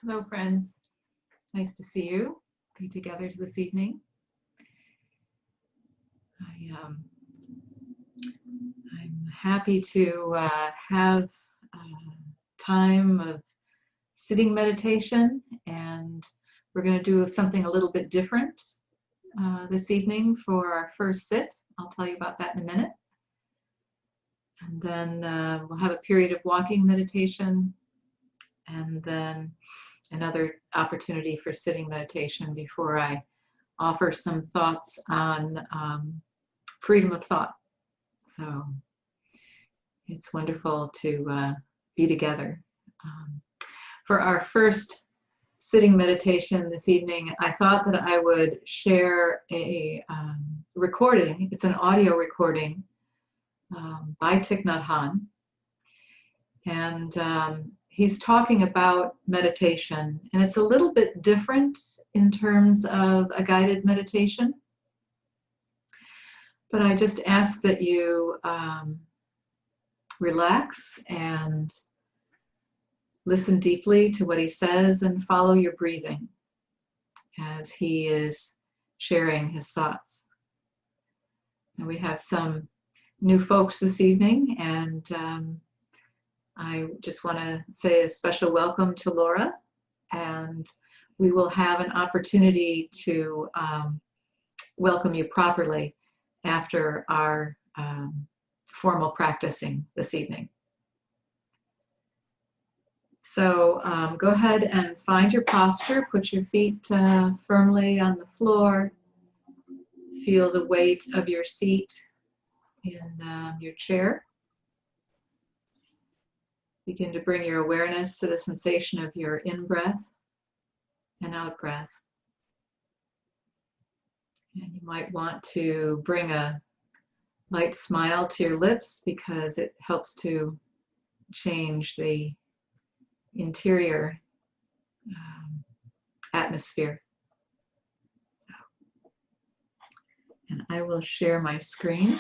Hello, friends. Nice to see you, be together this evening. I'm happy to have time of sitting meditation, and we're going to do something a little bit different this evening for our first sit. I'll tell you about that in a minute. And then we'll have a period of walking meditation, and then another opportunity for sitting meditation before I offer some thoughts on freedom of thought. So it's wonderful to be together. For our first sitting meditation this evening, I thought that I would share a recording. It's an audio recording by Thich Nhat Hanh. And he's talking about meditation, and it's a little bit different in terms of a guided meditation. But I just ask that you relax and listen deeply to what he says and follow your breathing as he is sharing his thoughts. And we have some new folks this evening, and I just want to say a special welcome to Laura, and we will have an opportunity to welcome you properly after our formal practicing this evening. So go ahead and find your posture, put your feet firmly on the floor, feel the weight of your seat in your chair. Begin to bring your awareness to the sensation of your in-breath and out-breath. And you might want to bring a light smile to your lips because it helps to change the interior atmosphere. And I will share my screen.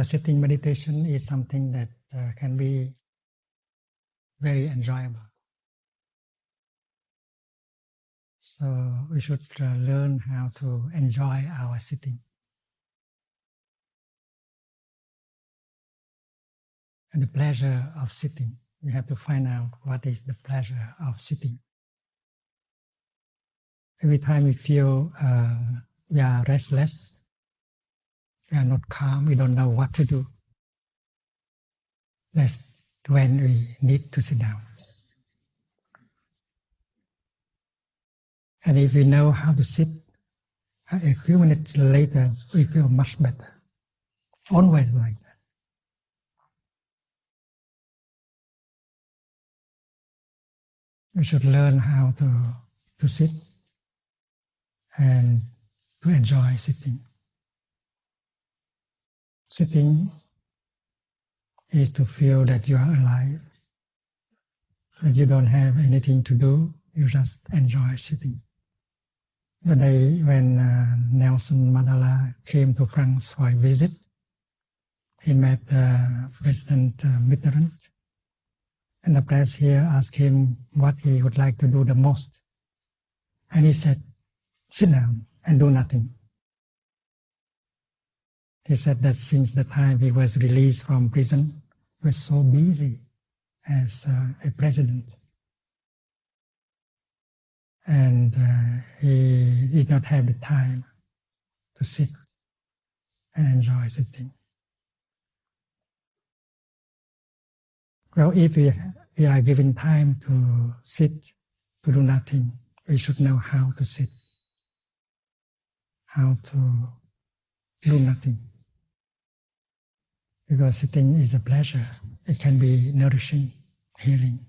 Sitting meditation is something that can be very enjoyable. So we should learn how to enjoy our sitting. And the pleasure of sitting, we have to find out what is the pleasure of sitting. Every time we feel we are restless, we are not calm, we don't know what to do, that's when we need to sit down. And if we know how to sit, a few minutes later, we feel much better. Always like that. We should learn how to sit and to enjoy sitting. Sitting is to feel that you are alive, that you don't have anything to do, you just enjoy sitting. The day when Nelson Mandela came to France for a visit, he met President Mitterrand, and the press here asked him what he would like to do the most. And he said, sit down and do nothing. He said that since the time he was released from prison, he was so busy as a president. And he did not have the time to sit and enjoy sitting. Well, if we are given time to sit, to do nothing, we should know how to sit, how to do nothing. Because sitting is a pleasure. It can be nourishing, healing.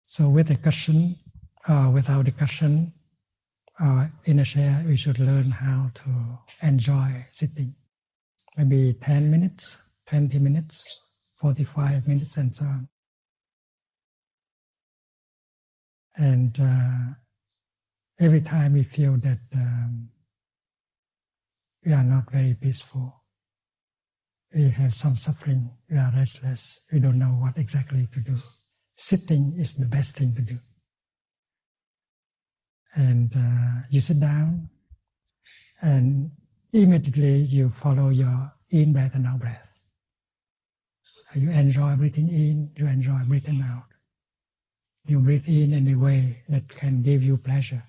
So with a cushion, without a cushion, in a chair, we should learn how to enjoy sitting. Maybe 10 minutes, 20 minutes, 45 minutes, and so on. And every time we feel that we are not very peaceful, we have some suffering, we are restless, we don't know what exactly to do, sitting is the best thing to do. And you sit down, and immediately you follow your in breath and out breath. You enjoy breathing in, you enjoy breathing out. You breathe in a way that can give you pleasure.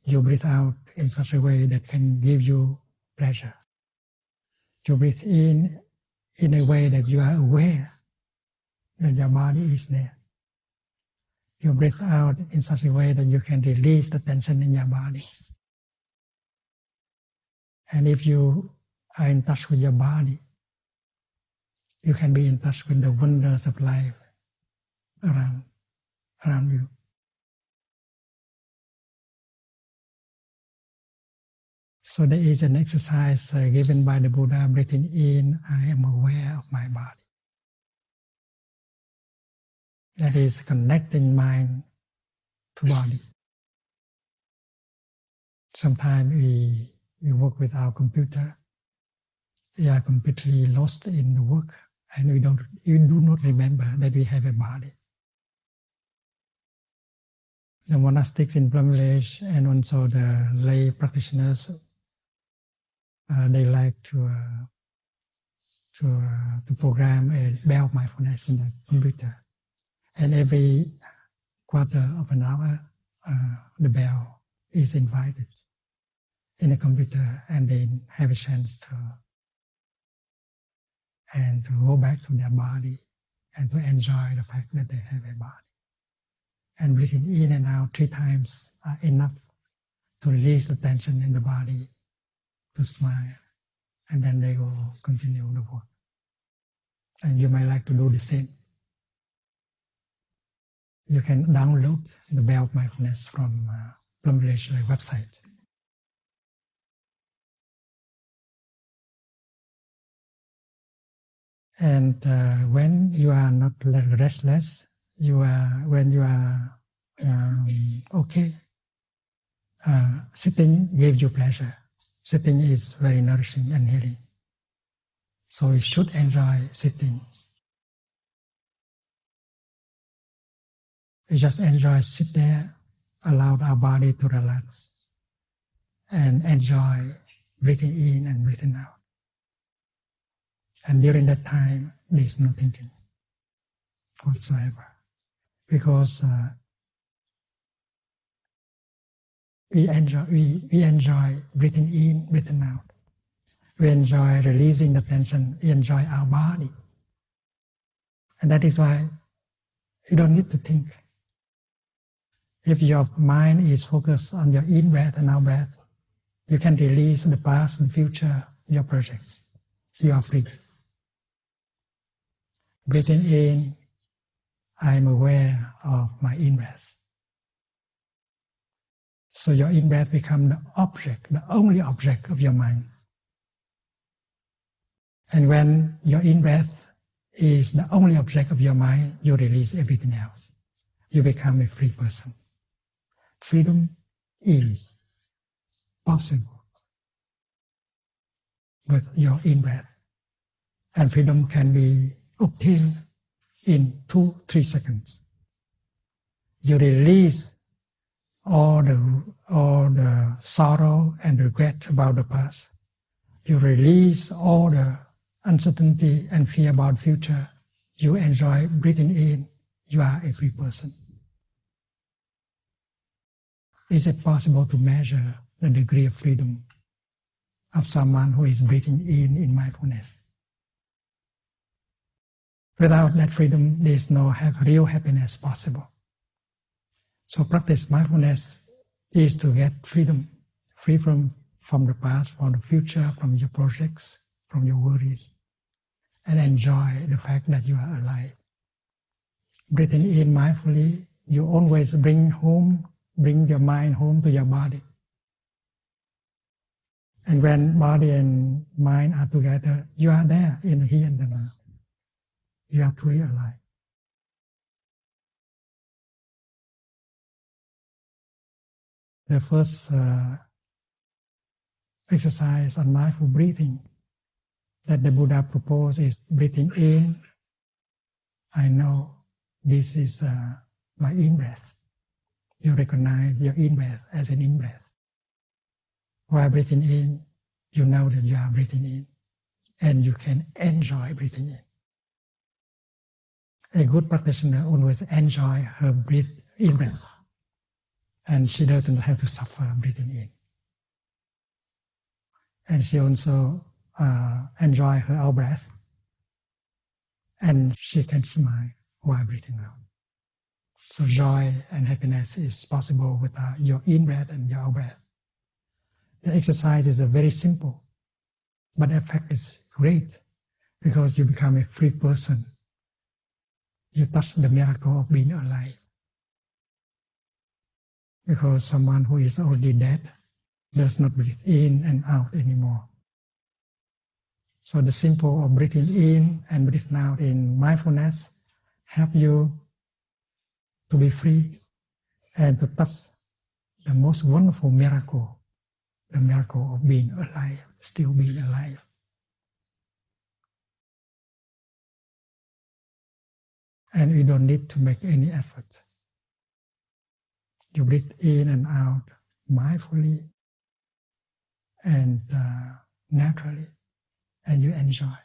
You breathe out in such a way that can give you pleasure. You breathe in a way that you are aware that your body is there. You breathe out in such a way that you can release the tension in your body. And if you are in touch with your body, you can be in touch with the wonders of life around you. So there is an exercise given by the Buddha, breathing in, I am aware of my body. That is connecting mind to body. Sometimes we work with our computer. We are completely lost in the work, and we do not remember that we have a body. The monastics in Plum Village and also the lay practitioners, they like to program a bell of mindfulness in the computer. And every quarter of an hour, the bell is invited in the computer, and they have a chance to go back to their body and to enjoy the fact that they have a body. And breathing in and out 3 times are enough to release the tension in the body, to smile, and then they will continue the work. And you might like to do the same. You can download the Bell of Mindfulness from Plum Village website. And when you are not restless, when you are okay, sitting gives you pleasure. Sitting is very nourishing and healing. So we should enjoy sitting. We just sit there, allow our body to relax, and enjoy breathing in and breathing out. And during that time, there is no thinking whatsoever, because we enjoy breathing in, breathing out. We enjoy releasing the tension. We enjoy our body, and that is why you don't need to think. If your mind is focused on your in breath and out breath, you can release the past and future, your projects. You are free. Breathing in, I am aware of my in breath. So your in breath becomes the object, the only object of your mind. And when your in breath is the only object of your mind, you release everything else. You become a free person. Freedom is possible with your in-breath. And freedom can be obtained in 2-3 seconds. You release all the sorrow and regret about the past. You release all the uncertainty and fear about future. You enjoy breathing in. You are a free person. Is it possible to measure the degree of freedom of someone who is breathing in mindfulness? Without that freedom, there is no real happiness possible. So practice mindfulness is to get freedom, free from the past, from the future, from your projects, from your worries, and enjoy the fact that you are alive. Breathing in mindfully, you always bring your mind home to your body. And when body and mind are together, you are there in the here and the now. You are truly alive. The first exercise on mindful breathing that the Buddha proposed is breathing in. I know this is my in-breath. You recognize your in-breath as an in-breath. While breathing in, you know that you are breathing in, and you can enjoy breathing in. A good practitioner always enjoy her in-breath, and she doesn't have to suffer breathing in. And she also enjoy her out-breath, and she can smile while breathing out. So joy and happiness is possible with your in-breath and your out-breath. The exercise is very simple, but the effect is great because you become a free person. You touch the miracle of being alive. Because someone who is already dead does not breathe in and out anymore. So the simple of breathing in and breathing out in mindfulness help you to be free and to touch the most wonderful miracle, the miracle of being alive, still being alive. And you don't need to make any effort. You breathe in and out mindfully and naturally, and you enjoy.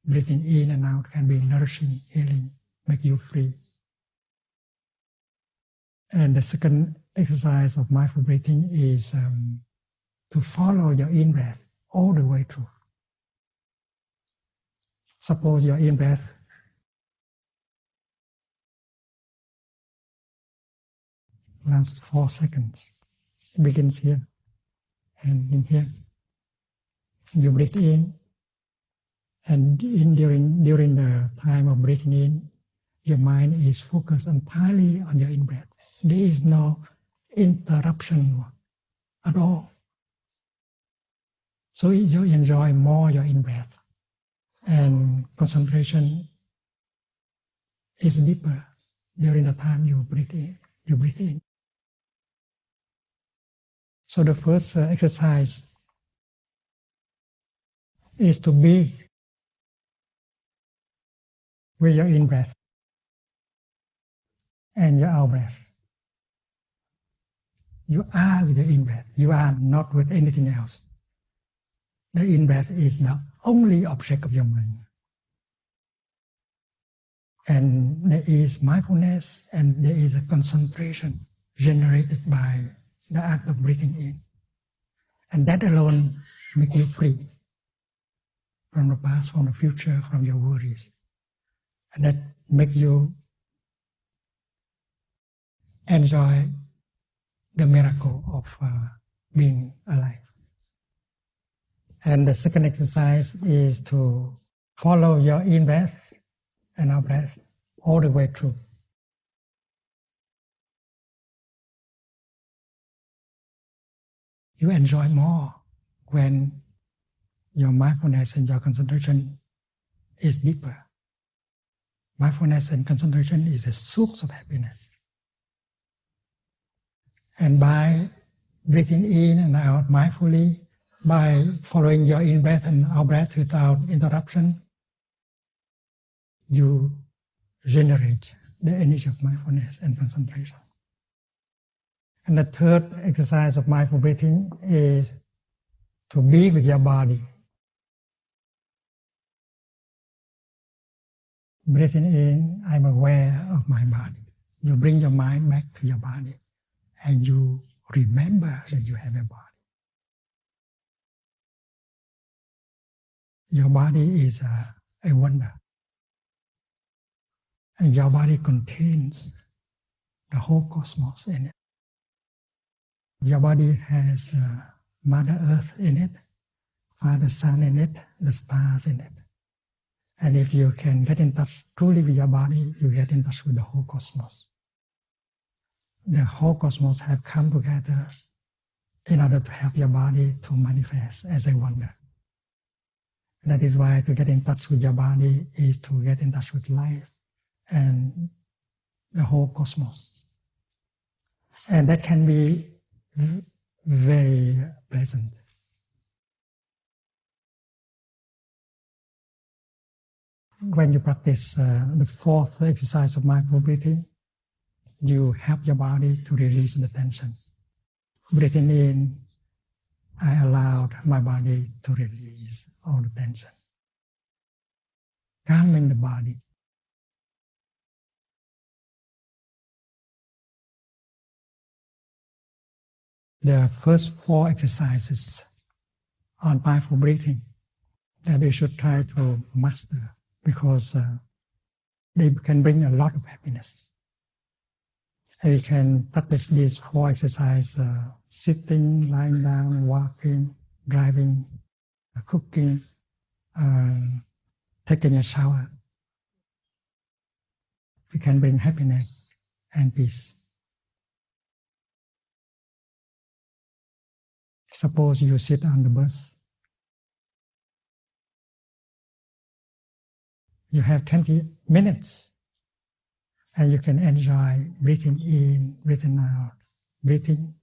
Breathing in and out can be nourishing, healing, make you free. And the second exercise of mindful breathing is to follow your in-breath all the way through. Suppose your in-breath lasts 4 seconds. It begins here and in here. You breathe in, and during the time of breathing in, your mind is focused entirely on your in-breath. There is no interruption at all. So you enjoy more your in-breath, and concentration is deeper during the time you breathe in. You breathe in. So the first exercise is to be with your in-breath and your out-breath. You are with the in-breath. You are not with anything else. The in-breath is the only object of your mind. And there is mindfulness and there is a concentration generated by the act of breathing in. And that alone makes you free from the past, from the future, from your worries. And that makes you enjoy the miracle of being alive. And the second exercise is to follow your in-breath and out-breath all the way through. You enjoy more when your mindfulness and your concentration is deeper. Mindfulness and concentration is a source of happiness. And by breathing in and out mindfully, by following your in-breath and out-breath without interruption, you generate the energy of mindfulness and concentration. And the third exercise of mindful breathing is to be with your body. Breathing in, I'm aware of my body. You bring your mind back to your body and you remember that you have a body. Your body is a wonder. And your body contains the whole cosmos in it. Your body has Mother Earth in it, Father Sun in it, the stars in it. And if you can get in touch truly with your body, you get in touch with the whole cosmos. The whole cosmos have come together in order to help your body to manifest as a wonder. That is why to get in touch with your body is to get in touch with life and the whole cosmos. And that can be very pleasant. When you practice the fourth exercise of mindful breathing, you help your body to release the tension. Breathing in, I allowed my body to release all the tension. Calming the body. The first four exercises on mindful breathing that we should try to master because they can bring a lot of happiness. And we can practice these four exercises sitting, lying down, walking, driving, cooking, taking a shower. We can bring happiness and peace. Suppose you sit on the bus. You have 20 minutes and you can enjoy breathing in, breathing out, breathing,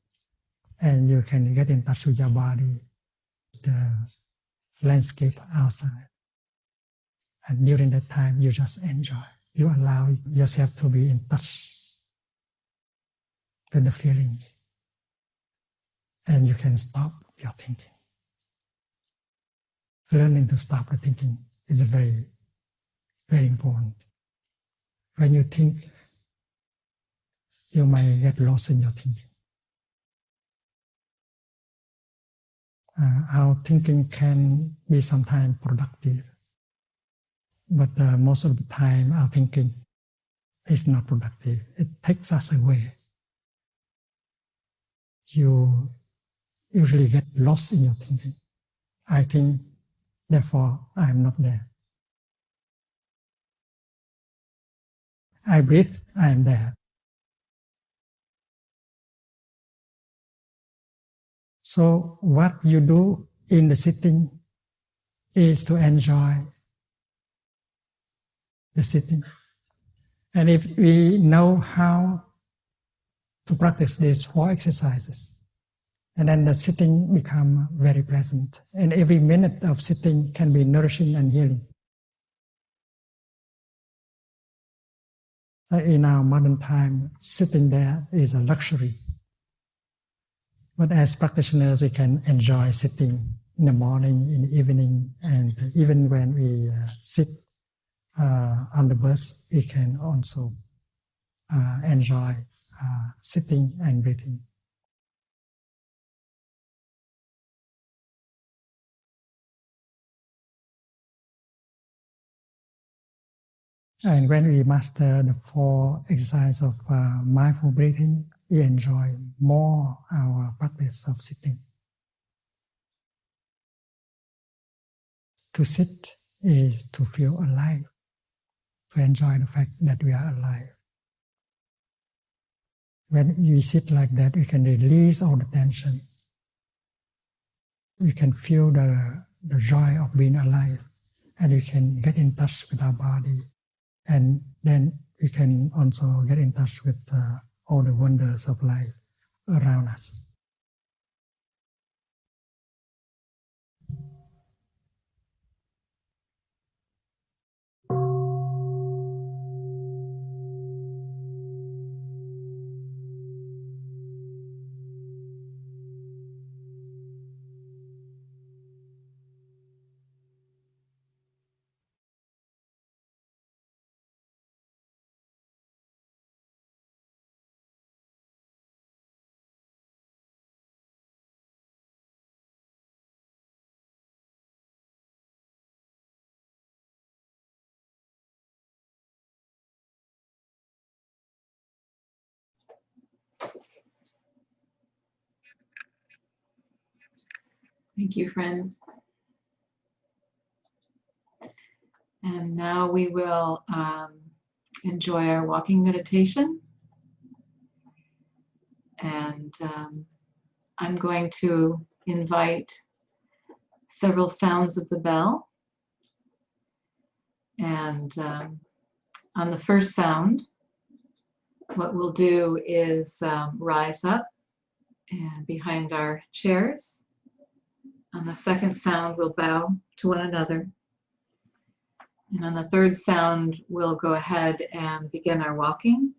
and you can get in touch with your body, the landscape outside. And during that time, you just enjoy. You allow yourself to be in touch with the feelings. And you can stop your thinking. Learning to stop the thinking is very, very important. When you think, you might get lost in your thinking. Our thinking can be sometimes productive, but most of the time our thinking is not productive. It takes us away. You usually get lost in your thinking. I think, therefore I am not there. I breathe, I am there. So what you do in the sitting is to enjoy the sitting. And if we know how to practice these four exercises, and then the sitting become very pleasant. And every minute of sitting can be nourishing and healing. In our modern time, sitting there is a luxury. But as practitioners, we can enjoy sitting in the morning, in the evening, and even when we sit on the bus, we can also enjoy sitting and breathing. And when we master the four exercises of mindful breathing, we enjoy more our practice of sitting. To sit is to feel alive, to enjoy the fact that we are alive. When we sit like that, we can release all the tension. We can feel the joy of being alive, and we can get in touch with our body. And then we can also get in touch with all the wonders of life around us. Thank you, friends. And now we will enjoy our walking meditation. And I'm going to invite several sounds of the bell. And on the first sound, what we'll do is rise up and behind our chairs. On the second sound, we'll bow to one another. And on the third sound, we'll go ahead and begin our walking.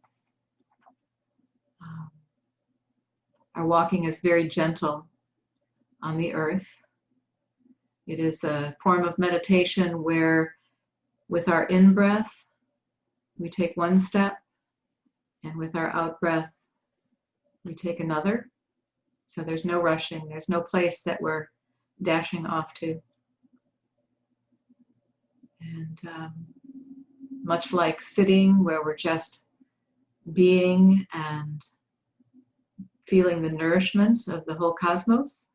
Our walking is very gentle on the earth. It is a form of meditation where with our in-breath, we take one step, and with our out-breath, we take another. So there's no rushing, there's no place that we're dashing off to. And much like sitting, where we're just being and feeling the nourishment of the whole cosmos,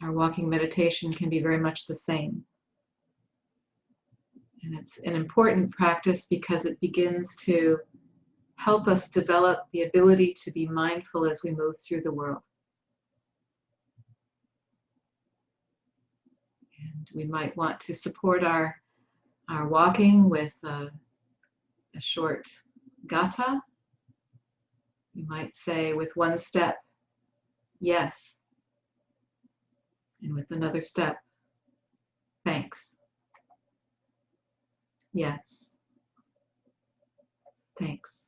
our walking meditation can be very much the same. And it's an important practice because it begins to help us develop the ability to be mindful as we move through the world. And we might want to support our walking with a short gatha. You might say with one step, yes. And with another step, thanks. Yes. Thanks.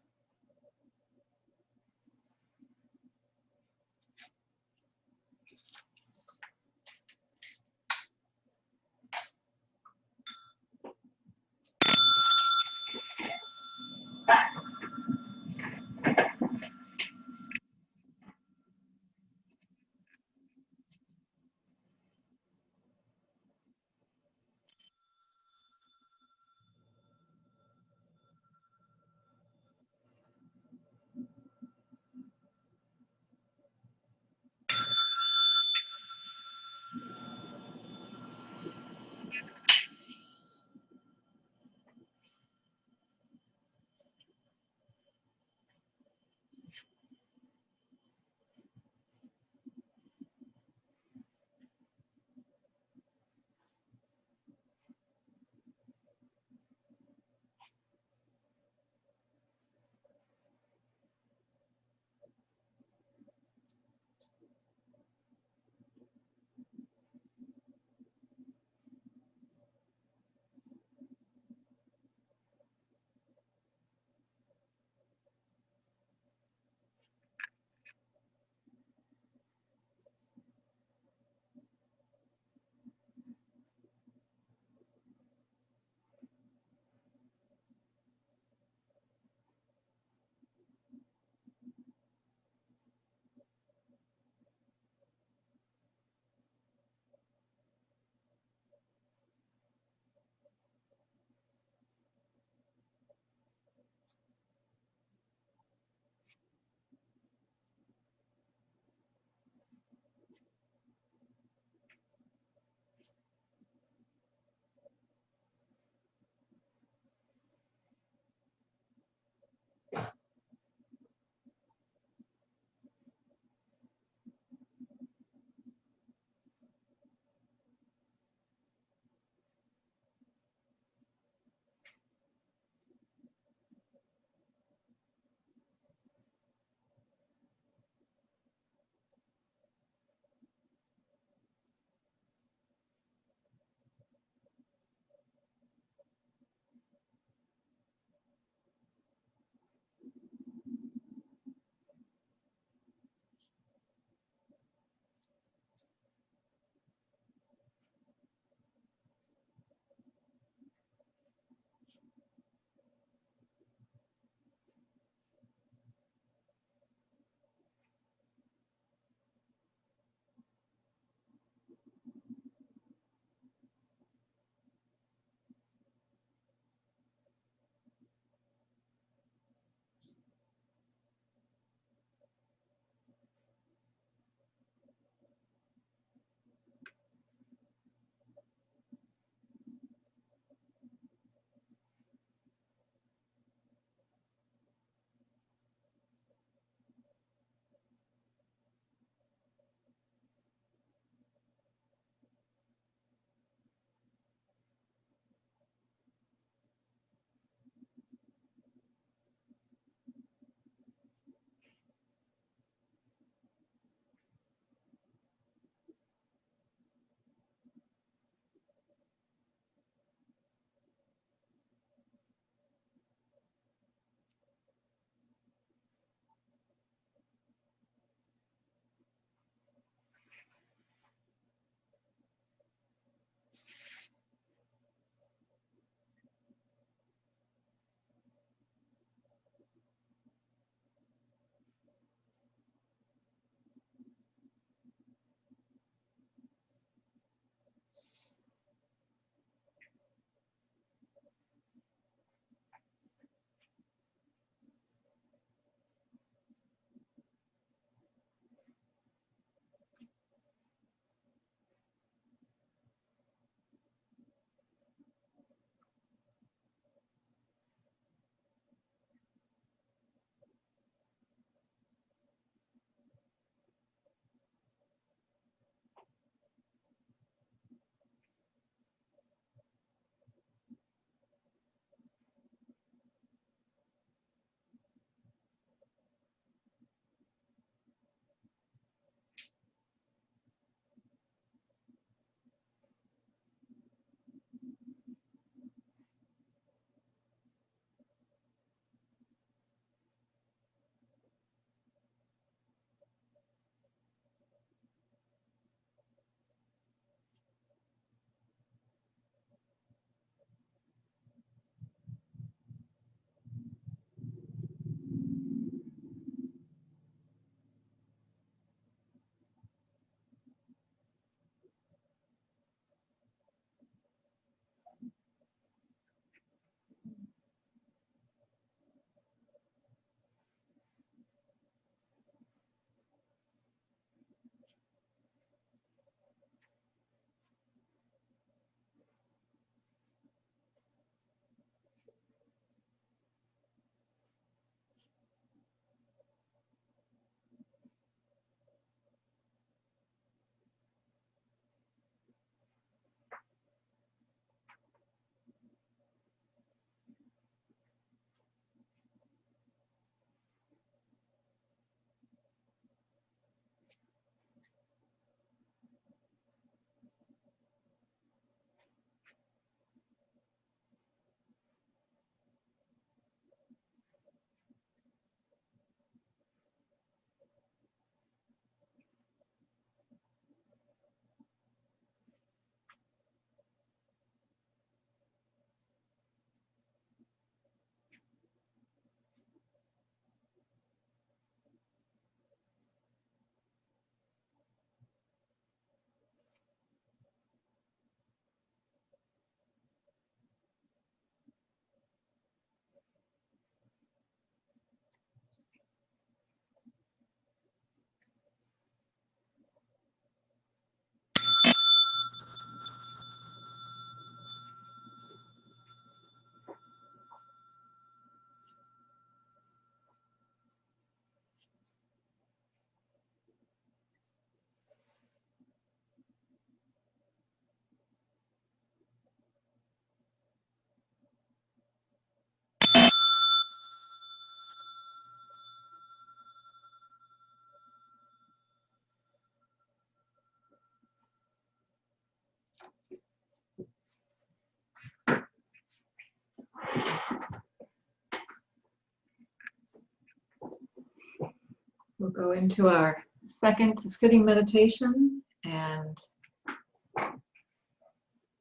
We'll go into our second sitting meditation, and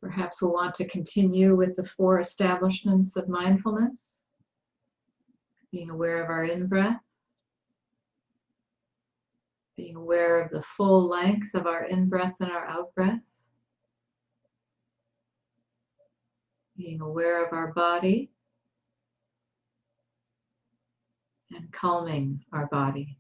perhaps we'll want to continue with the 4 establishments of mindfulness, being aware of our in-breath, being aware of the full length of our in-breath and our out-breath, being aware of our body, and calming our body.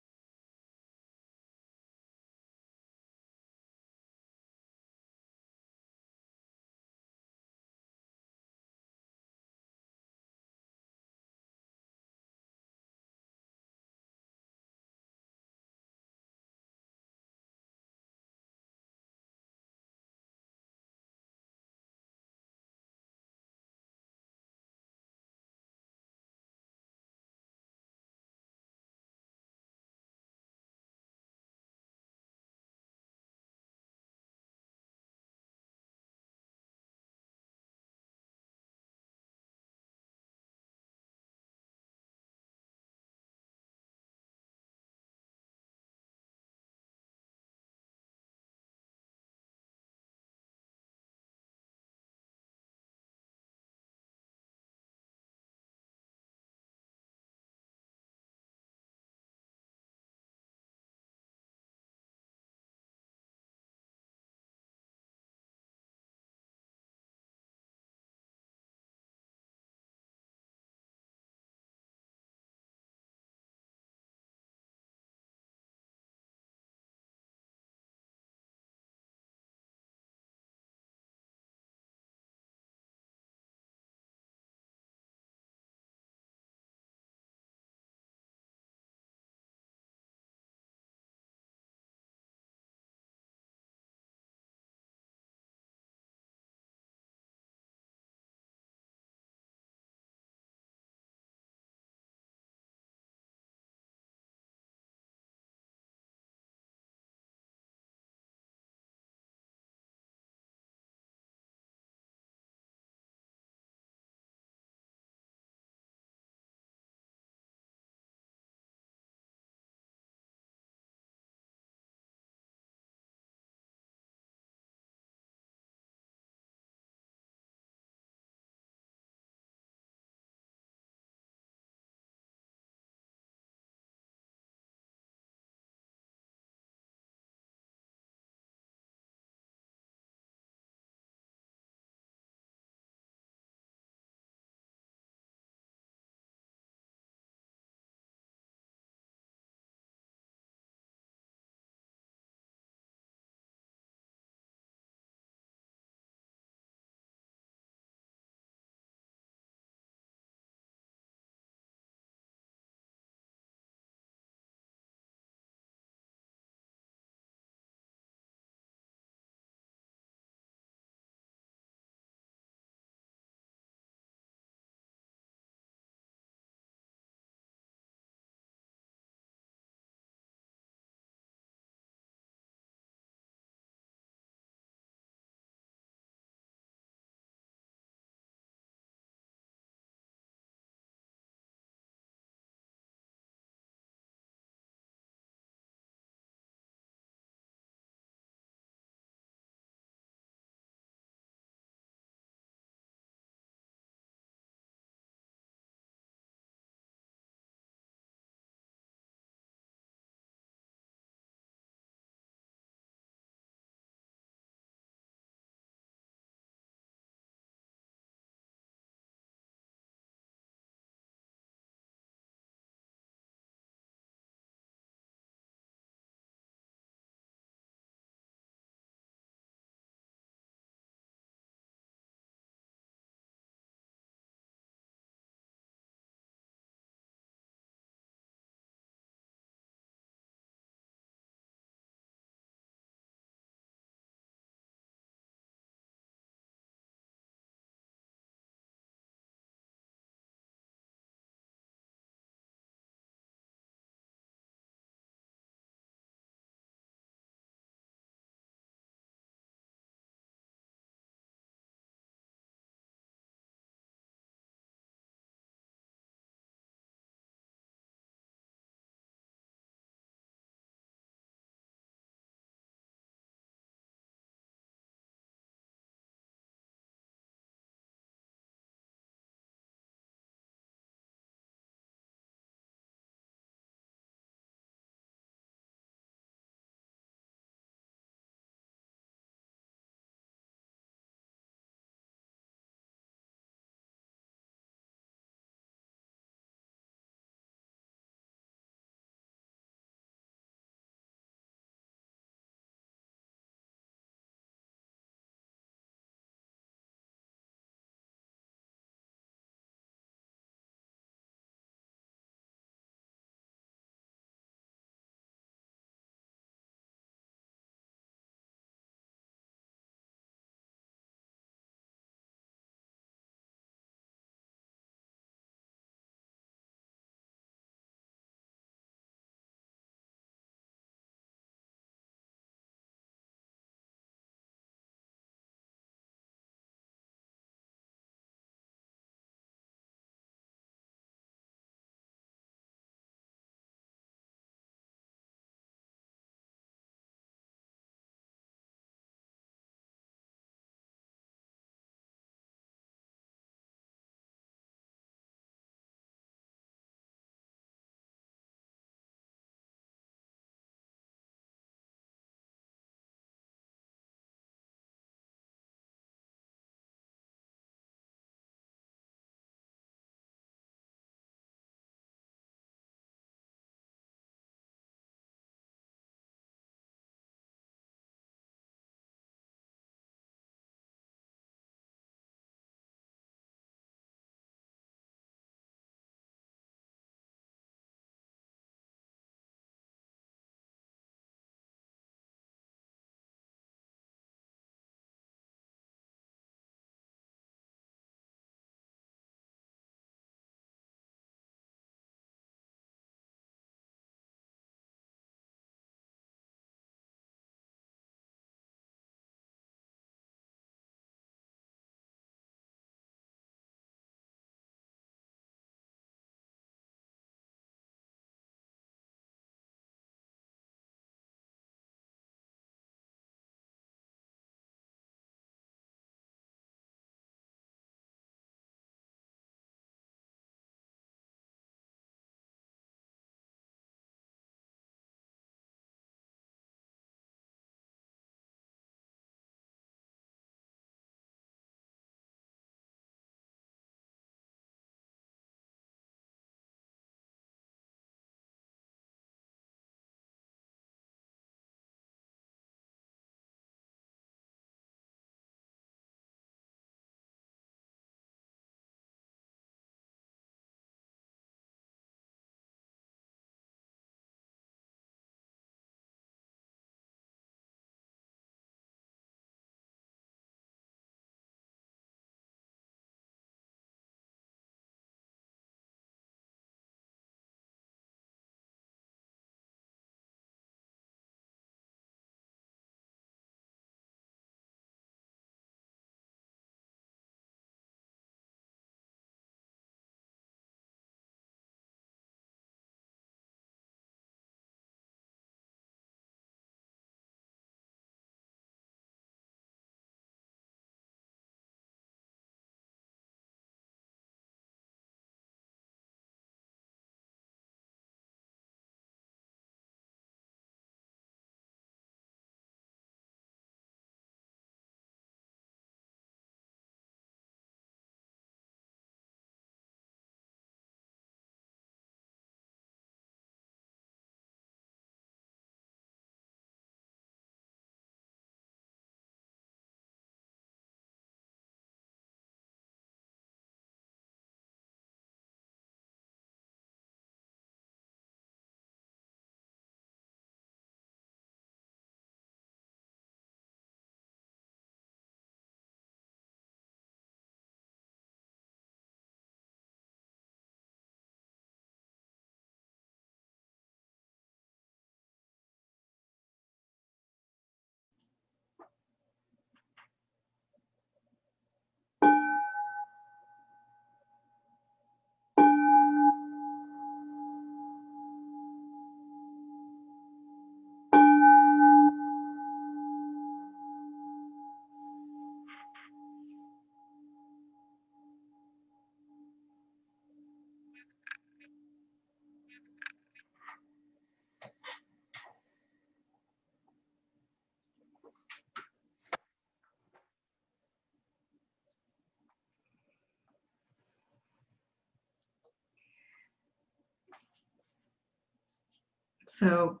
So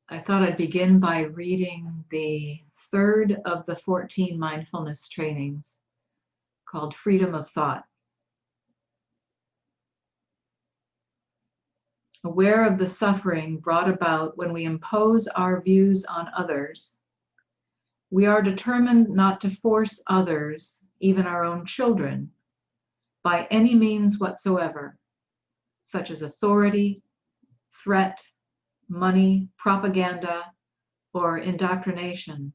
I thought I'd begin by reading the third of the 14 mindfulness trainings called Freedom of Thought. Aware of the suffering brought about when we impose our views on others, we are determined not to force others, even our own children, by any means whatsoever, such as authority, threat, money, propaganda, or indoctrination,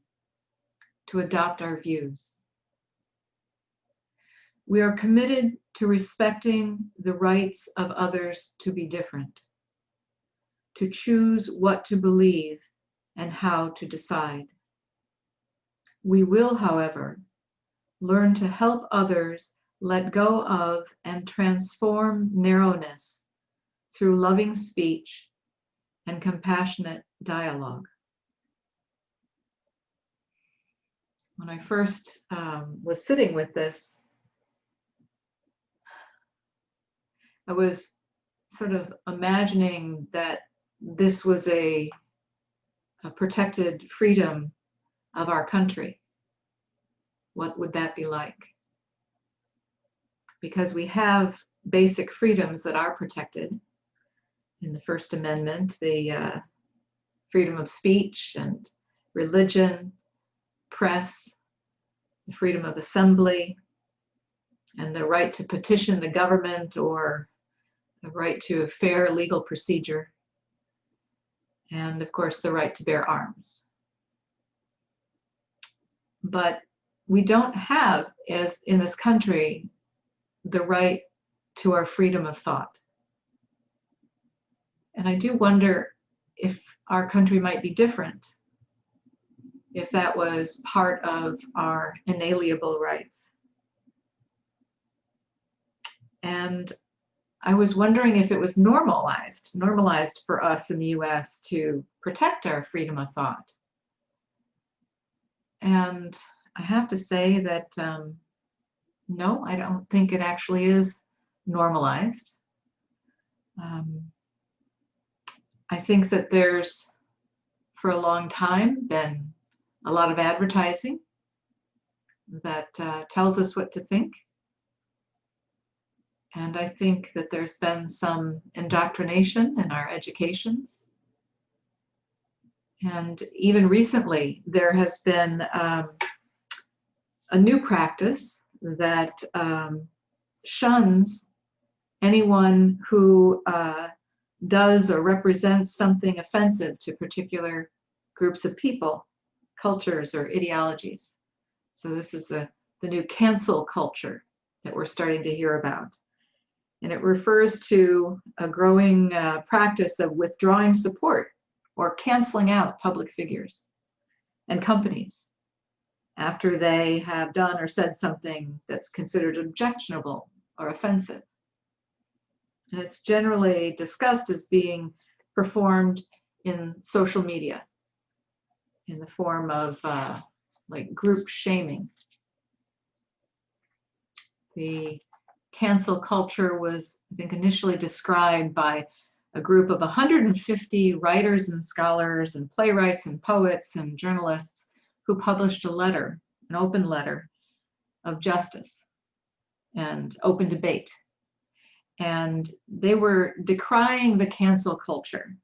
to adopt our views. We are committed to respecting the rights of others to be different, to choose what to believe and how to decide. We will, however, learn to help others let go of and transform narrowness through loving speech and compassionate dialogue. When I first was sitting with this, I was sort of imagining that this was a protected freedom of our country. What would that be like? Because we have basic freedoms that are protected in the First Amendment, the freedom of speech and religion, press, the freedom of assembly, and the right to petition the government, or the right to a fair legal procedure, and of course the right to bear arms. But we don't have, as in this country, the right to our freedom of thought. And I do wonder if our country might be different if that was part of our inalienable rights. And I was wondering if it was normalized for us in the US to protect our freedom of thought. And I have to say that no, I don't think it actually is normalized. I think that there's, for a long time, been a lot of advertising that tells us what to think. And I think that there's been some indoctrination in our educations. And even recently, there has been a new practice that shuns anyone who does or represents something offensive to particular groups of people, cultures, or ideologies. So this is the new cancel culture that we're starting to hear about. And it refers to a growing practice of withdrawing support or canceling out public figures and companies after they have done or said something that's considered objectionable or offensive. And it's generally discussed as being performed in social media in the form of like group shaming. The cancel culture was, I think, initially described by a group of 150 writers and scholars and playwrights and poets and journalists who published a letter, an open letter of justice and open debate. And they were decrying the cancel culture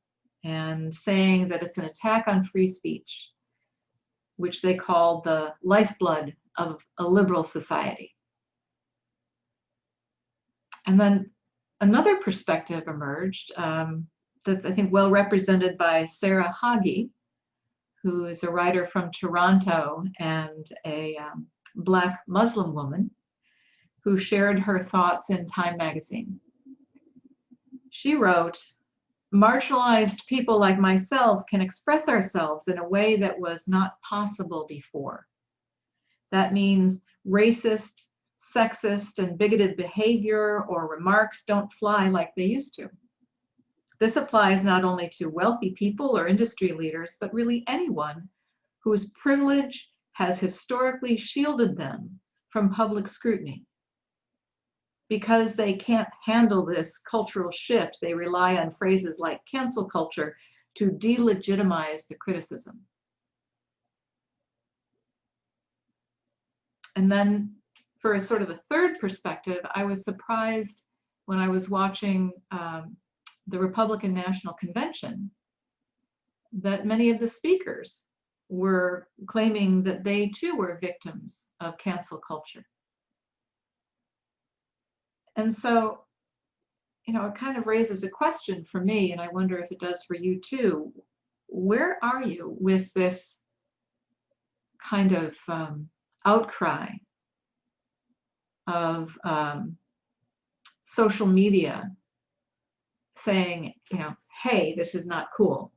and saying that it's an attack on free speech, which they called the lifeblood of a liberal society. And then another perspective emerged that's, I think, well represented by Sarah Hagi, who is a writer from Toronto and a Black Muslim woman who shared her thoughts in Time magazine. She wrote, "Marginalized people like myself can express ourselves in a way that was not possible before. That means racist, sexist, and bigoted behavior or remarks don't fly like they used to. This applies not only to wealthy people or industry leaders, but really anyone whose privilege has historically shielded them from public scrutiny. Because they can't handle this cultural shift, they rely on phrases like cancel culture to delegitimize the criticism. And then for a sort of a third perspective, I was surprised when I was watching the Republican National Convention that many of the speakers were claiming that they too were victims of cancel culture. And so, you know, it kind of raises a question for me, and I wonder if it does for you too. Where are you with this kind of outcry of social media saying, you know, hey, this is not cool,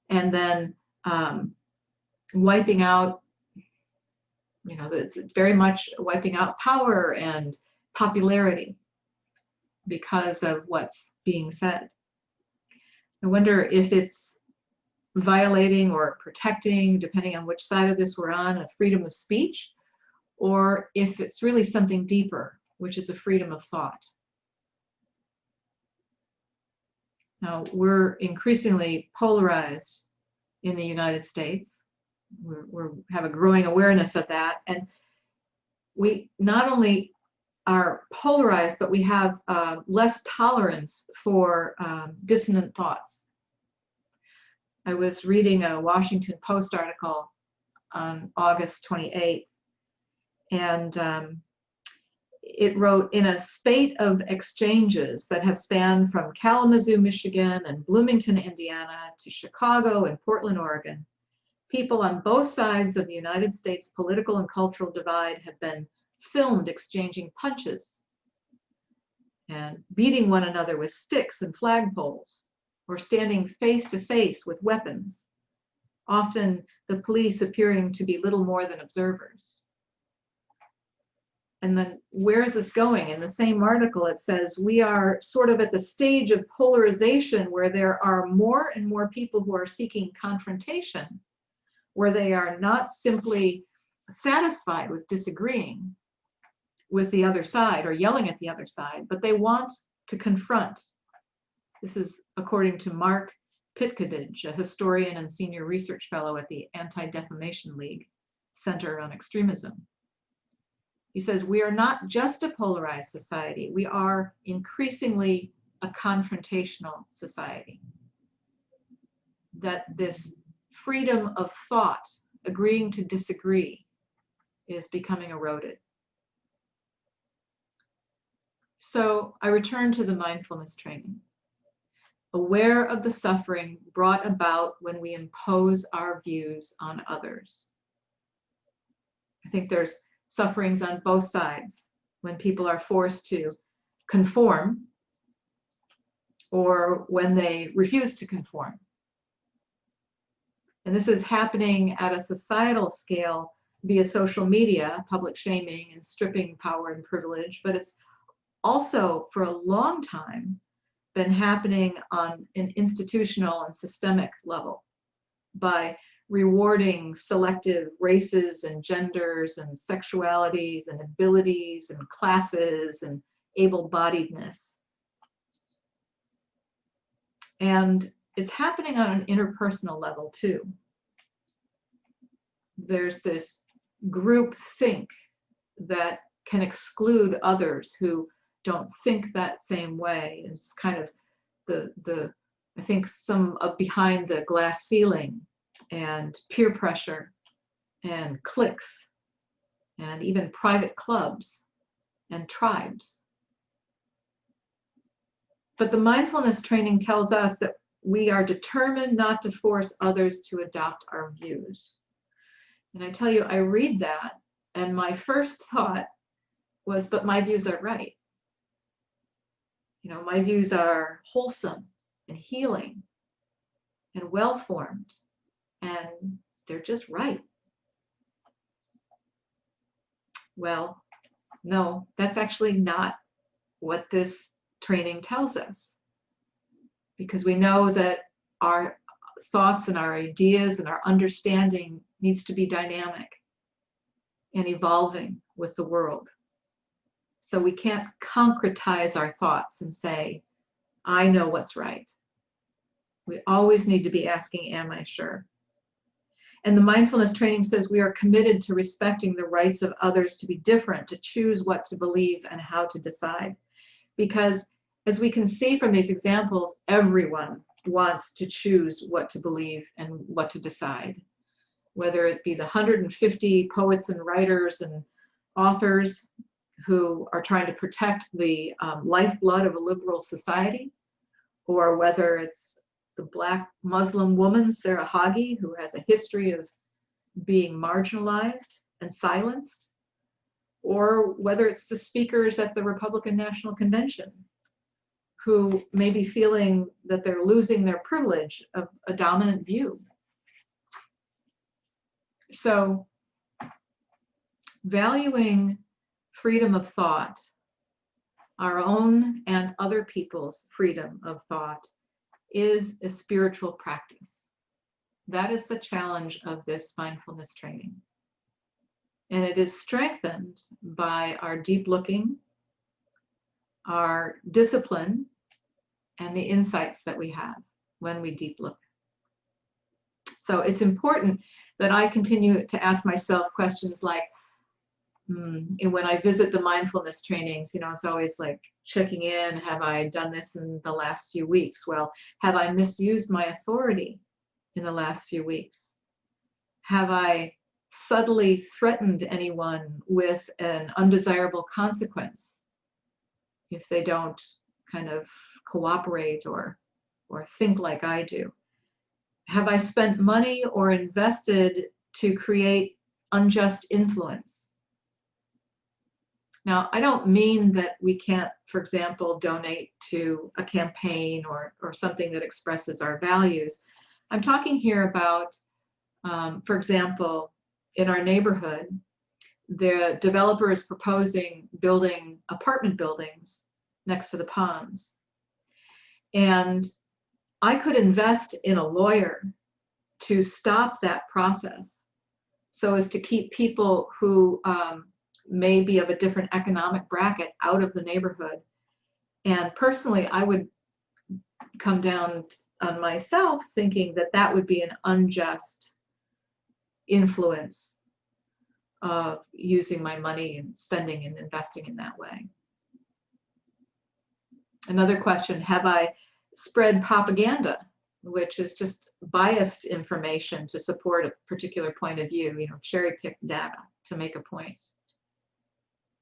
and then wiping out, you know, it's very much wiping out power and popularity because of what's being said. I wonder if it's violating or protecting, depending on which side of this we're on, a freedom of speech, or if it's really something deeper, which is a freedom of thought. Now, we're increasingly polarized in the United States. We have a growing awareness of that. And we not only are polarized, but we have less tolerance for dissonant thoughts. I was reading a Washington Post article on August 28th, and it wrote, in a spate of exchanges that have spanned from Kalamazoo, Michigan, and Bloomington, Indiana, to Chicago and Portland, Oregon, people on both sides of the United States political and cultural divide have been filmed exchanging punches and beating one another with sticks and flagpoles, or standing face to face with weapons, often the police appearing to be little more than observers. And then where is this going? In the same article, it says we are sort of at the stage of polarization where there are more and more people who are seeking confrontation, where they are not simply satisfied with disagreeing with the other side or yelling at the other side, but they want to confront. This is according to Mark Pitkevich, a historian and senior research fellow at the Anti-Defamation League Center on Extremism. He says, we are not just a polarized society, we are increasingly a confrontational society. That this freedom of thought, agreeing to disagree, is becoming eroded. So I return to the mindfulness training. Aware of the suffering brought about when we impose our views on others. I think there's sufferings on both sides when people are forced to conform or when they refuse to conform. And this is happening at a societal scale via social media, public shaming and stripping power and privilege, but it's also for a long time been happening on an institutional and systemic level by rewarding selective races and genders and sexualities and abilities and classes and able-bodiedness. And it's happening on an interpersonal level too. There's this group think that can exclude others who don't think that same way. It's kind of the I think some of behind the glass ceiling and peer pressure and cliques and even private clubs and tribes. But the mindfulness training tells us that we are determined not to force others to adopt our views. And I tell you, I read that and my first thought was, but my views are right. You know, my views are wholesome and healing and well-formed, and they're just right. Well, no, that's actually not what this training tells us, because we know that our thoughts and our ideas and our understanding needs to be dynamic and evolving with the world. So we can't concretize our thoughts and say, I know what's right. We always need to be asking, am I sure? And the mindfulness training says we are committed to respecting the rights of others to be different, to choose what to believe and how to decide. Because as we can see from these examples, everyone wants to choose what to believe and what to decide. Whether it be the 150 poets and writers and authors who are trying to protect the lifeblood of a liberal society, or whether it's the Black Muslim woman, Sarah Hagi, who has a history of being marginalized and silenced, or whether it's the speakers at the Republican National Convention, who may be feeling that they're losing their privilege of a dominant view. So, valuing freedom of thought, our own and other people's freedom of thought, is a spiritual practice. That is the challenge of this mindfulness training. And it is strengthened by our deep looking, our discipline, and the insights that we have when we deep look. So it's important that I continue to ask myself questions like, and when I visit the mindfulness trainings, it's always like checking in, have I done this in the last few weeks? Well, have I misused my authority in the last few weeks? Have I subtly threatened anyone with an undesirable consequence if they don't kind of cooperate or think like I do? Have I spent money or invested to create unjust influence? Now, I don't mean that we can't, for example, donate to a campaign or something that expresses our values. I'm talking here about, for example, in our neighborhood, the developer is proposing building apartment buildings next to the ponds. And I could invest in a lawyer to stop that process so as to keep people who may be of a different economic bracket out of the neighborhood. And personally, I would come down on myself thinking that that would be an unjust influence of using my money and spending and investing in that way. Another question, have I spread propaganda, which is just biased information to support a particular point of view, cherry-picked data to make a point?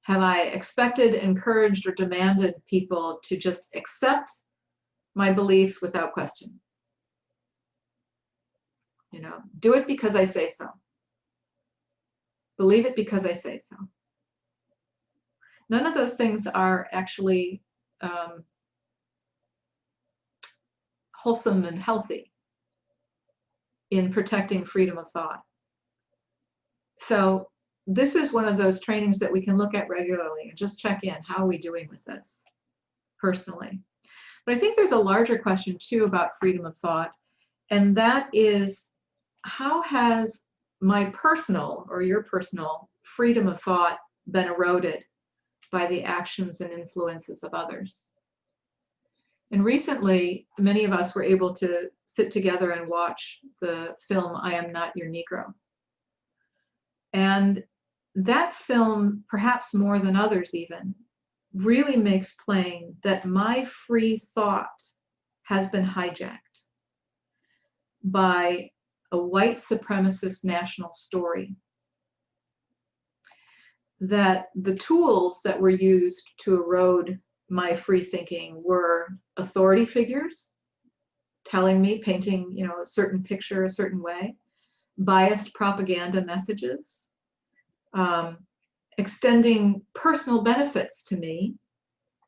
Have I expected, encouraged, or demanded people to just accept my beliefs without question? Do it because I say so. Believe it because I say so. None of those things are actually wholesome and healthy in protecting freedom of thought. So this is one of those trainings that we can look at regularly and just check in. How are we doing with this personally? But I think there's a larger question too about freedom of thought, and that is, how has my personal or your personal freedom of thought been eroded by the actions and influences of others? And recently, many of us were able to sit together and watch the film, I Am Not Your Negro. And that film, perhaps more than others even, really makes plain that my free thought has been hijacked by a white supremacist national story. That the tools that were used to erode my free thinking were authority figures telling me, painting, a certain picture a certain way, biased propaganda messages, extending personal benefits to me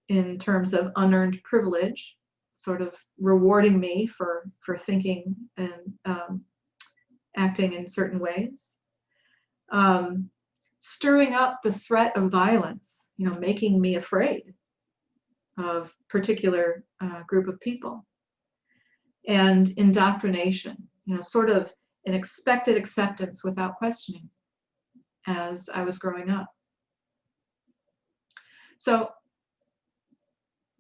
in terms of unearned privilege, sort of rewarding me for thinking and acting in certain ways, stirring up the threat of violence, making me afraid of particular group of people, and indoctrination, sort of an expected acceptance without questioning as I was growing up. So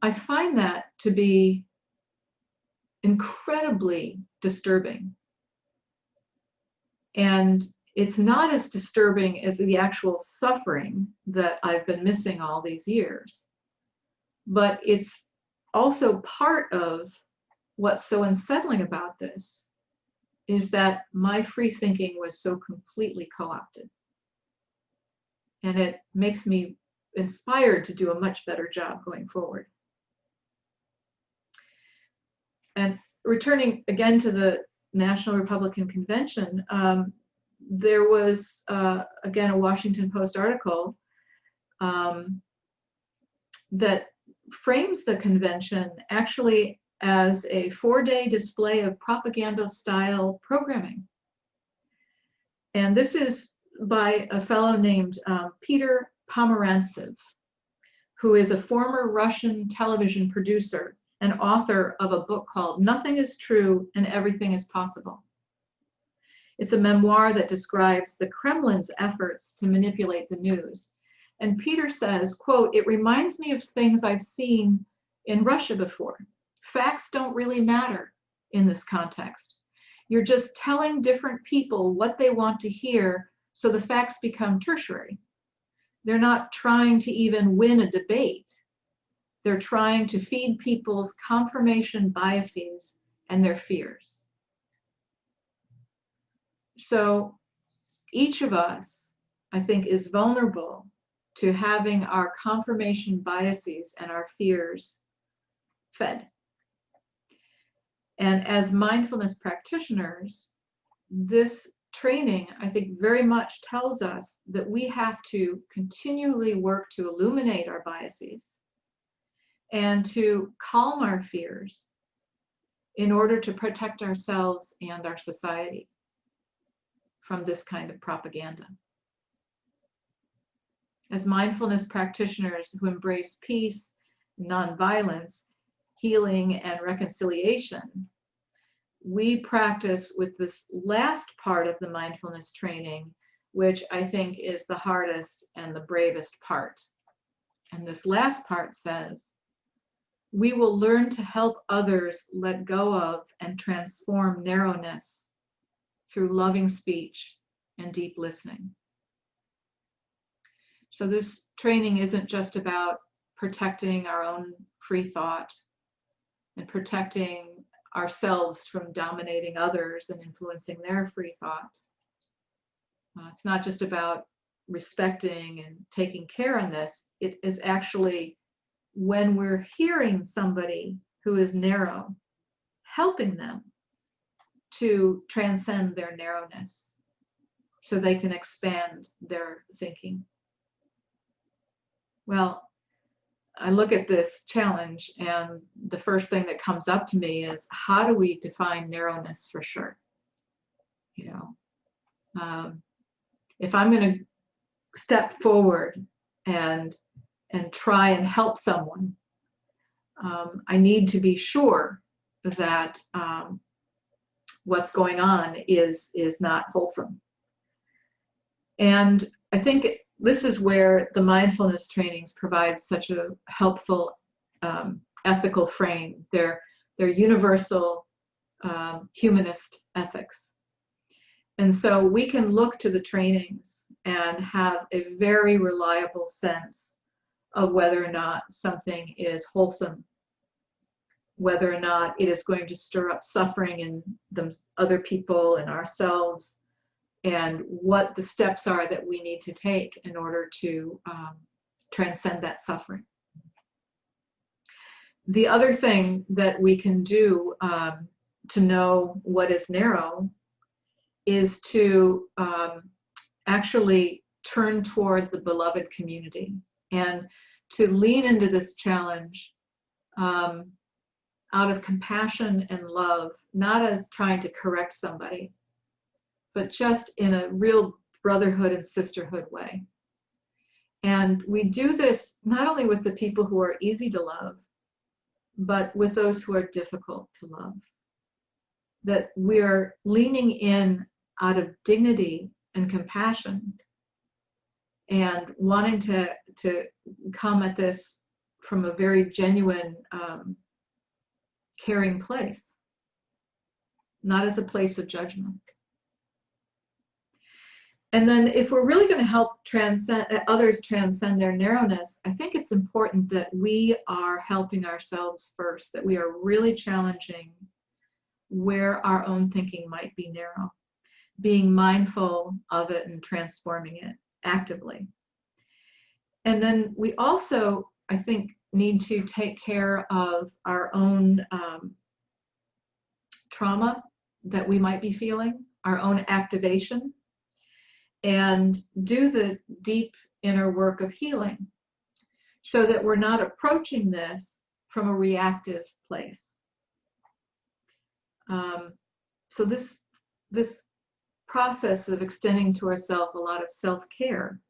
I find that to be incredibly disturbing. And it's not as disturbing as the actual suffering that I've been missing all these years. But it's also part of what's so unsettling about this is that my free thinking was so completely co-opted. And it makes me inspired to do a much better job going forward. And returning again to the National Republican Convention, there was, again, a Washington Post article that frames the convention actually as a 4-day display of propaganda-style programming. And this is by a fellow named Peter Pomerantsev, who is a former Russian television producer and author of a book called Nothing is True and Everything is Possible. It's a memoir that describes the Kremlin's efforts to manipulate the news. And Peter says, quote, "It reminds me of things I've seen in Russia before. Facts don't really matter in this context. You're just telling different people what they want to hear, so the facts become tertiary. They're not trying to even win a debate. They're trying to feed people's confirmation biases and their fears." So each of us, I think, is vulnerable to having our confirmation biases and our fears fed. And as mindfulness practitioners, this training, I think, very much tells us that we have to continually work to illuminate our biases and to calm our fears in order to protect ourselves and our society from this kind of propaganda. As mindfulness practitioners who embrace peace, nonviolence, healing, and reconciliation, we practice with this last part of the mindfulness training, which I think is the hardest and the bravest part. And this last part says, we will learn to help others let go of and transform narrowness through loving speech and deep listening. So this training isn't just about protecting our own free thought and protecting ourselves from dominating others and influencing their free thought. It's not just about respecting and taking care on this. It is actually, when we're hearing somebody who is narrow, helping them to transcend their narrowness so they can expand their thinking. Well, I look at this challenge and the first thing that comes up to me is, how do we define narrowness for sure? You know, if I'm going to step forward and try and help someone, I need to be sure that what's going on is not wholesome. And I think this is where the mindfulness trainings provide such a helpful ethical frame. They're universal humanist ethics. And so we can look to the trainings and have a very reliable sense of whether or not something is wholesome, whether or not it is going to stir up suffering in other people and ourselves, and what the steps are that we need to take in order to transcend that suffering. The other thing that we can do to know what is narrow is to actually turn toward the beloved community and to lean into this challenge out of compassion and love, not as trying to correct somebody, but just in a real brotherhood and sisterhood way. And we do this not only with the people who are easy to love, but with those who are difficult to love. That we are leaning in out of dignity and compassion and wanting to come at this from a very genuine, caring place. not as a place of judgment. And then if we're really going to help others transcend their narrowness, I think it's important that we are helping ourselves first, that we are really challenging where our own thinking might be narrow, being mindful of it and transforming it actively. And then we also, I think, need to take care of our own trauma that we might be feeling, our own activation, and do the deep inner work of healing so that we're not approaching this from a reactive place. So this process of extending to ourselves a lot of self-care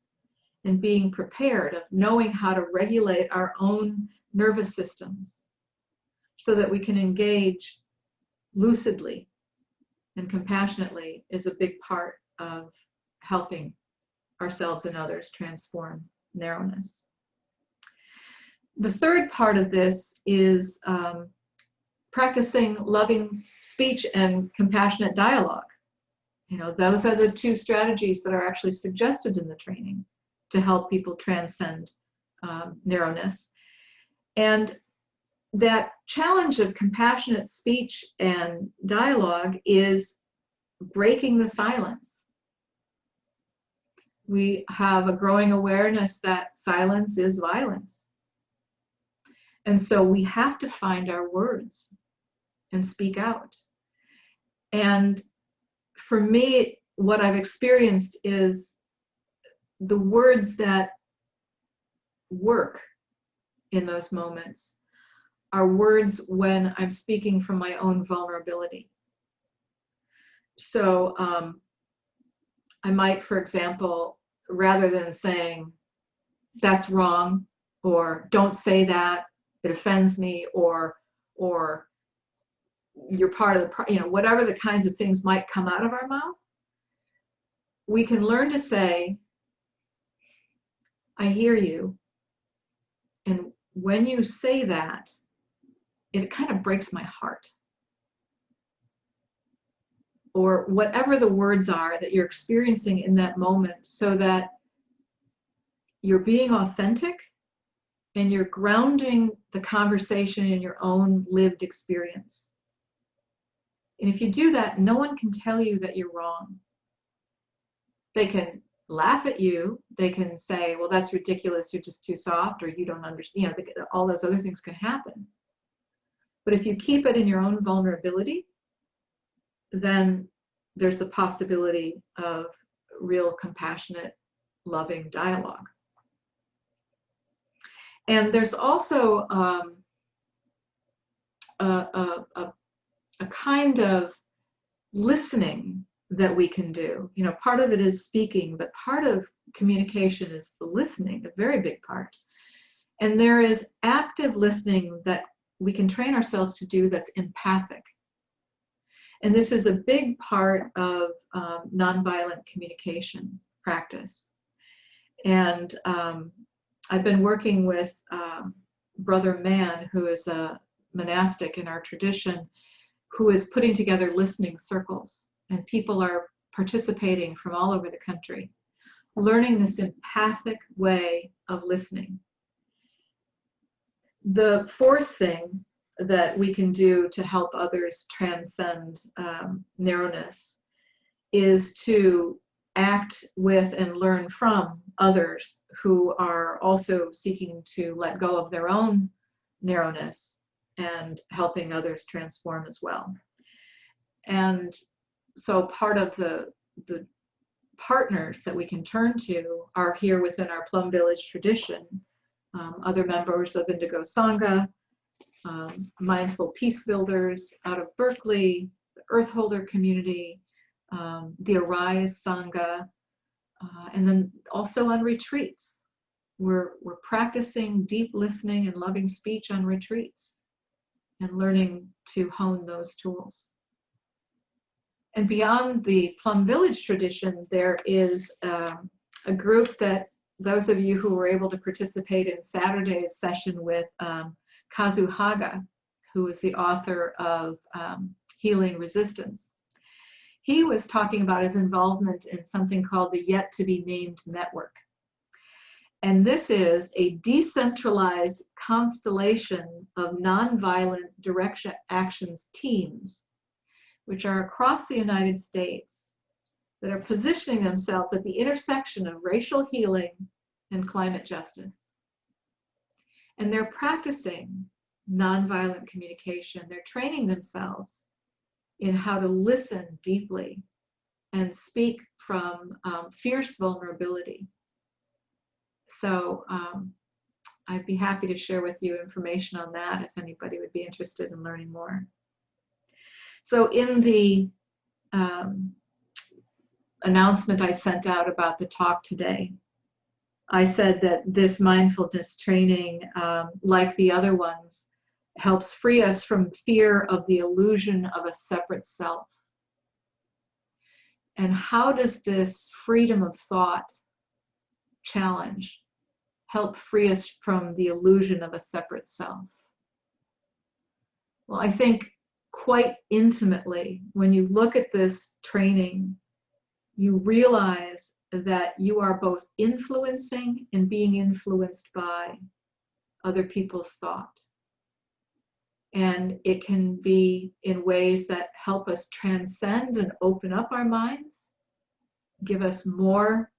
and being prepared, of knowing how to regulate our own nervous systems so that we can engage lucidly and compassionately, is a big part of helping ourselves and others transform narrowness. The third part of this is practicing loving speech and compassionate dialogue. You know, those are the two strategies that are actually suggested in the training to help people transcend narrowness. And that challenge of compassionate speech and dialogue is breaking the silence. We have a growing awareness that silence is violence. And so we have to find our words and speak out. And for me, what I've experienced is the words that work in those moments are words when I'm speaking from my own vulnerability. So I might, for example, rather than saying, that's wrong, or don't say that, it offends me, or you're part of the, whatever the kinds of things might come out of our mouth, we can learn to say, I hear you. And when you say that, it kind of breaks my heart. Or whatever the words are that you're experiencing in that moment, so that you're being authentic and you're grounding the conversation in your own lived experience. And if you do that, no one can tell you that you're wrong. They can laugh at you. They can say, well, that's ridiculous, you're just too soft, or you don't understand. All those other things can happen. But if you keep it in your own vulnerability, then there's the possibility of real compassionate, loving dialogue. And there's also a kind of listening that we can do. Part of it is speaking, but part of communication is the listening, a very big part. And there is active listening that we can train ourselves to do that's empathic. And this is a big part of nonviolent communication practice. And I've been working with Brother Mann, who is a monastic in our tradition, who is putting together listening circles. And people are participating from all over the country, learning this empathic way of listening. The fourth thing that we can do to help others transcend narrowness is to act with and learn from others who are also seeking to let go of their own narrowness and helping others transform as well. And so part of the partners that we can turn to are here within our Plum Village tradition, other members of Indigo Sangha, Mindful Peace Builders out of Berkeley, the Earth Holder community, the Arise Sangha, and then also on retreats. We're practicing deep listening and loving speech on retreats and learning to hone those tools. And beyond the Plum Village tradition, there is a group that those of you who were able to participate in Saturday's session with Kazu Haga, who is the author of healing resistance. He was talking about his involvement in something called the Yet to Be Named Network. And this is a decentralized constellation of nonviolent direct actions teams, which are across the United States, that are positioning themselves at the intersection of racial healing and climate justice. And they're practicing nonviolent communication. They're training themselves in how to listen deeply and speak from fierce vulnerability. So I'd be happy to share with you information on that if anybody would be interested in learning more. So in the announcement I sent out about the talk today, I said that this mindfulness training, like the other ones, helps free us from fear of the illusion of a separate self. And how does this freedom of thought challenge help free us from the illusion of a separate self? Well, I think quite intimately, when you look at this training, you realize that you are both influencing and being influenced by other people's thought. And it can be in ways that help us transcend and open up our minds, give us more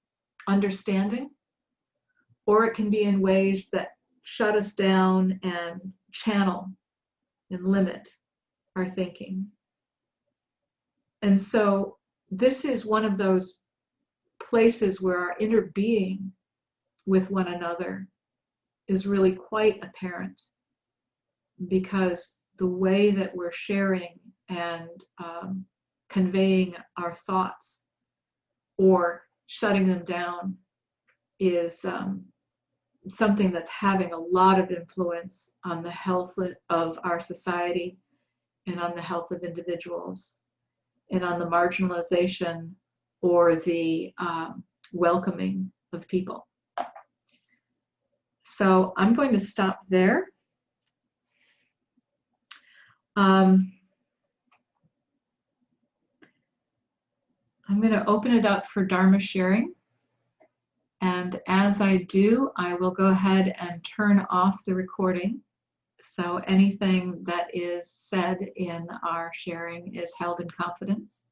understanding, or it can be in ways that shut us down and channel and limit our thinking. And so this is one of those places where our inner being with one another is really quite apparent, because the way that we're sharing and conveying our thoughts or shutting them down is something that's having a lot of influence on the health of our society and on the health of individuals and on the marginalization or the welcoming of people. So I'm going to stop there. I'm going to open it up for Dharma sharing. And as I do, I will go ahead and turn off the recording. So anything that is said in our sharing is held in confidence.